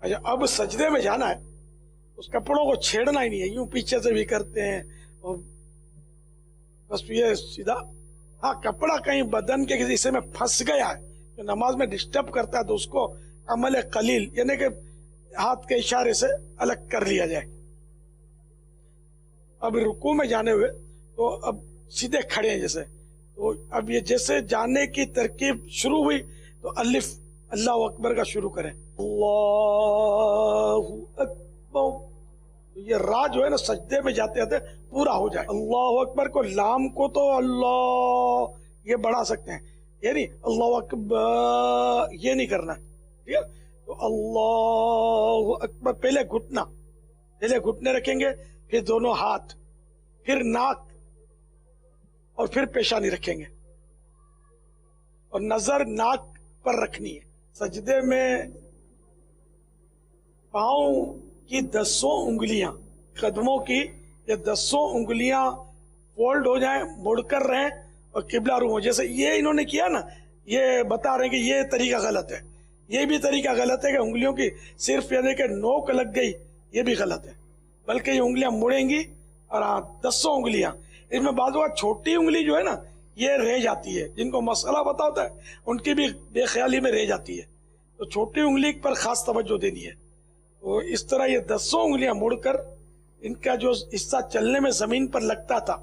اچھا اب سجدے میں جانا ہے، اس کپڑوں کو چھیڑنا ہی نہیں ہے، یوں پیچھے سے بھی کرتے ہیں اور بس یہ سیدھا، ہاں کپڑا کہیں بدن کے کسی حصے میں پھنس گیا ہے جو نماز میں ڈسٹرب کرتا ہے تو اس کو عمل قلیل یعنی کہ ہاتھ کے اشارے سے الگ کر لیا جائے۔ اب رکوع میں جانے ہوئے تو اب سیدھے کھڑے ہیں جیسے، تو اب یہ جیسے جانے کی ترکیب شروع ہوئی تو الف اللہ اکبر کا شروع کریں، اللہ اکبر، یہ را جو ہے نا سجدے میں جاتے جاتے پورا ہو جائے۔ اللہ اکبر کو لام کو تو اللہ یہ بڑھا سکتے ہیں، یعنی اللہ اکبر یہ نہیں کرنا، ٹھیک ہے؟ تو اللہ اکبر پہلے گھٹنے رکھیں گے، پھر دونوں ہاتھ، پھر ناک اور پھر پیشانی رکھیں گے اور نظر ناک پر رکھنی ہے۔ سجدے میں پاؤں کی 10 انگلیاں، قدموں کی یہ 10 انگلیاں فولڈ ہو جائیں، مڑ کر رہیں اور قبلہ رو ہو۔ جیسے یہ انہوں نے کیا نا، یہ بتا رہے ہیں کہ یہ طریقہ غلط ہے، یہ بھی طریقہ غلط ہے کہ انگلیوں کی صرف یعنی کہ نوک لگ گئی، یہ بھی غلط ہے، بلکہ یہ انگلیاں مڑیں گی اور 10 انگلیاں، اس میں بعض اوقات چھوٹی انگلی جو ہے نا یہ رہ جاتی ہے، جن کو مسئلہ پتا ہوتا ہے ان کی بھی بے خیالی میں رہ جاتی ہے، تو چھوٹی انگلی پر خاص توجہ دینی ہے۔ تو اس طرح یہ 10 انگلیاں مڑ کر ان کا جو حصہ چلنے میں زمین پر لگتا تھا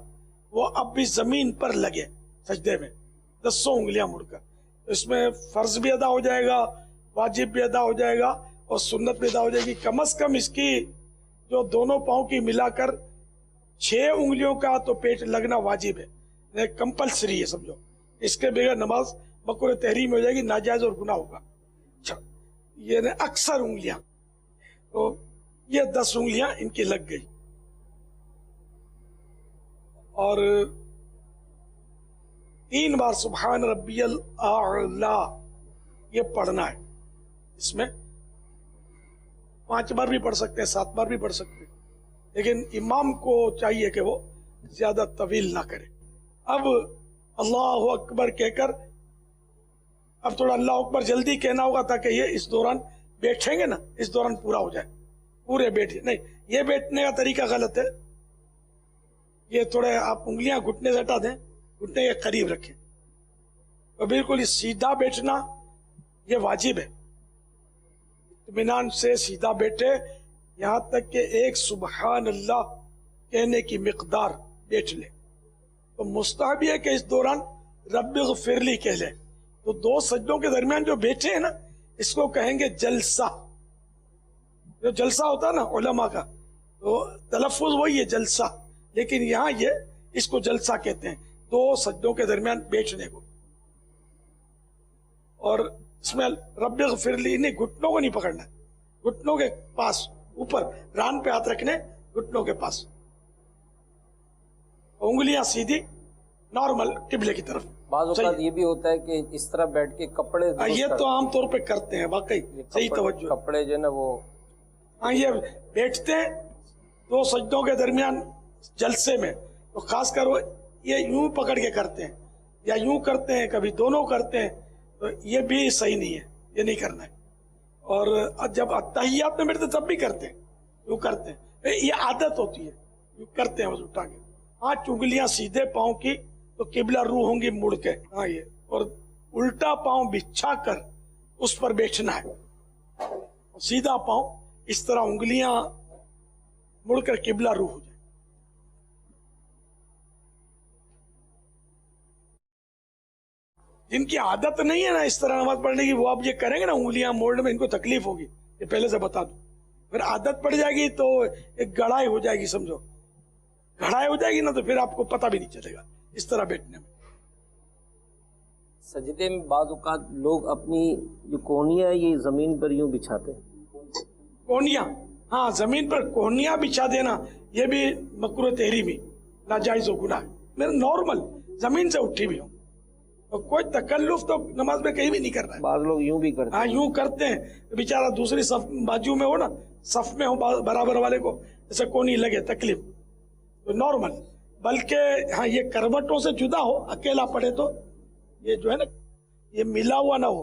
وہ اب بھی زمین پر لگے سجدے میں، 10 انگلیاں مڑ کر۔ اس میں فرض بھی ادا ہو جائے گا، واجب بھی ادا ہو جائے گا اور سنت بھی ادا ہو جائے گی۔ کم از کم اس کی جو دونوں پاؤں کی ملا کر 6 انگلیوں کا تو پیٹ لگنا واجب ہے، کمپلسری ہے سمجھو، اس کے بغیر نماز مکروہ تحریم ہو جائے گی، ناجائز اور گناہ ہوگا۔ اچھا یہ اکثر انگلیاں، تو یہ 10 انگلیاں ان کی لگ گئی اور 3 بار سبحان ربی الاعلی یہ پڑھنا ہے۔ اس میں 5 بار بھی پڑھ سکتے ہیں، 7 بار بھی پڑھ سکتے ہیں، لیکن امام کو چاہیے کہ وہ زیادہ طویل نہ کرے۔ اب اللہ اکبر کہہ کر اب تھوڑا اللہ اکبر جلدی کہنا ہوگا تاکہ یہ اس دوران بیٹھیں گے نا، اس دوران پورا ہو جائے، پورے بیٹھے نہیں، یہ بیٹھنے کا طریقہ غلط ہے، یہ تھوڑے آپ انگلیاں گھٹنے سے ہٹا دیں، گھٹنے کے قریب رکھیں اور بالکل سیدھا بیٹھنا یہ واجب ہے، اطمینان سے سیدھا بیٹھے یہاں تک کہ ایک سبحان اللہ کہنے کی مقدار بیٹھ لے۔ تو مستحب ہے کہ اس دوران رب اغفر لی کہہ لے، تو 2 سجدوں کے درمیان جو بیٹھے ہیں نا اس کو کہیں گے جلسہ، جو جلسہ ہوتا ہے نا علماء کا تو تلفظ وہی ہے جلسہ، لیکن یہاں یہ اس کو جلسہ کہتے ہیں 2 سجدوں کے درمیان بیٹھنے کو۔ اور اس میں رب اغفر لی نہیں، گھٹنوں کو نہیں پکڑنا ہے، گھٹنوں کے پاس اوپر ران پہ ہاتھ رکھنے، گھٹنوں کے پاس، انگلیاں سیدھی نارمل قبلے کی طرف۔ بعض اوقات یہ بھی ہوتا ہے کہ اس طرح بیٹھ کے کپڑے، یہ تو عام طور پہ کرتے ہیں، واقعی صحیح توجہ، کپڑے جو ہے نا وہ ہاں یہ بیٹھتے ہیں 2 سجدوں کے درمیان جلسے میں، تو خاص کر وہ یہ یوں پکڑ کے کرتے ہیں یا یوں کرتے ہیں، کبھی دونوں کرتے ہیں، تو یہ بھی صحیح نہیں ہے، یہ نہیں کرنا ہے۔ اور جب اتحیات میں بیٹھتے تب بھی کرتے ہیں، یوں کرتے ہیں، یہ عادت ہوتی ہے، یوں کرتے ہیں بس اٹھا کے 5 انگلیاں سیدھے پاؤں کی تو قبلہ رو ہوں گی مڑ کے، ہاں یہ، اور الٹا پاؤں بچھا کر اس پر بیٹھنا ہے، سیدھا پاؤں اس طرح انگلیاں مڑ کر قبلہ رو ہو جائے۔ جن کی عادت نہیں ہے نا اس طرح نماز پڑھنے کی، وہ اب یہ کریں گے نا انگلیاں موڑنے میں، ان کو تکلیف ہوگی، یہ پہلے سے بتا دوں۔ پھر عادت پڑ جائے گی تو ایک گڑھائی ہو جائے گی، سمجھو گڑھائی ہو جائے گی نا، تو پھر آپ کو پتہ بھی نہیں چلے گا اس طرح بیٹھنے میں۔ سجدے میں بعض اوقات لوگ اپنی جو کونیاں ہے یہ زمین پر یوں بچھاتے ہیں، کونیاں، ہاں زمین پر کونیاں بچھا دینا یہ بھی مکروہ تحریمی، ناجائز و گناہ ہے۔ میرا نارمل زمین سے اٹھی بھی ہوں، اور کوئی تکلف تو نماز میں کہیں بھی نہیں کرنا ہے۔ بعض لوگ یوں بھی کرتے ہاں یوں کرتے ہیں، بیچارہ دوسری صف بازو میں ہو نا، صف میں ہو برابر والے کو جیسے کونی لگے، تکلیف تو نارمل، بلکہ ہاں یہ کروٹوں سے جدا ہو، اکیلا پڑے تو یہ جو ہے نا یہ ملا ہوا نہ ہو،